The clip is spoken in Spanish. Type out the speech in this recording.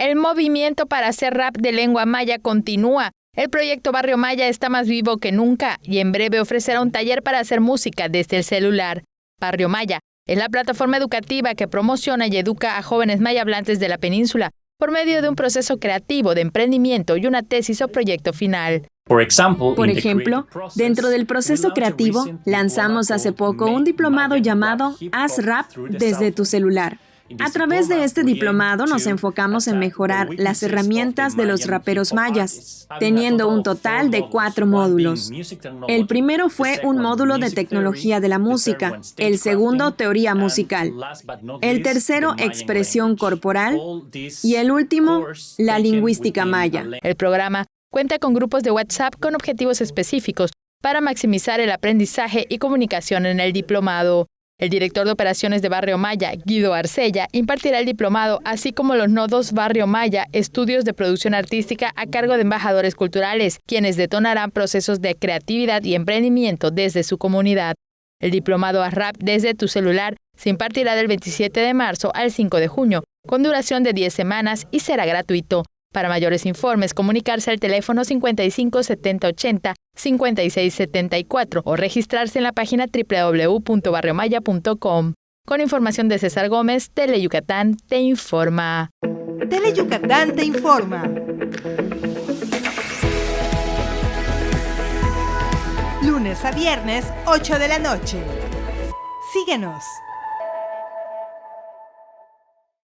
El movimiento para hacer rap de lengua maya continúa. El proyecto Barrio Maya está más vivo que nunca y en breve ofrecerá un taller para hacer música desde el celular. Barrio Maya es la plataforma educativa que promociona y educa a jóvenes maya hablantes de la península por medio de un proceso creativo de emprendimiento y una tesis o proyecto final. Por ejemplo, dentro del proceso creativo, lanzamos hace poco un diplomado llamado Haz Rap desde tu celular. A través de este diplomado nos enfocamos en mejorar las herramientas de los raperos mayas, teniendo un total de 4 módulos. El primero fue un módulo de tecnología de la música, el segundo teoría musical, el tercero expresión corporal y el último la lingüística maya. El programa cuenta con grupos de WhatsApp con objetivos específicos para maximizar el aprendizaje y comunicación en el diplomado. El director de operaciones de Barrio Maya, Guido Arcella, impartirá el diplomado, así como los nodos Barrio Maya, estudios de producción artística a cargo de embajadores culturales, quienes detonarán procesos de creatividad y emprendimiento desde su comunidad. El diplomado Haz Rap desde tu celular se impartirá del 27 de marzo al 5 de junio, con duración de 10 semanas y será gratuito. Para mayores informes, comunicarse al teléfono 55 70 80 56 74 o registrarse en la página www.barriomaya.com. Con información de César Gómez, Teleyucatán te informa. Teleyucatán te informa. Lunes a viernes, 8 de la noche. Síguenos.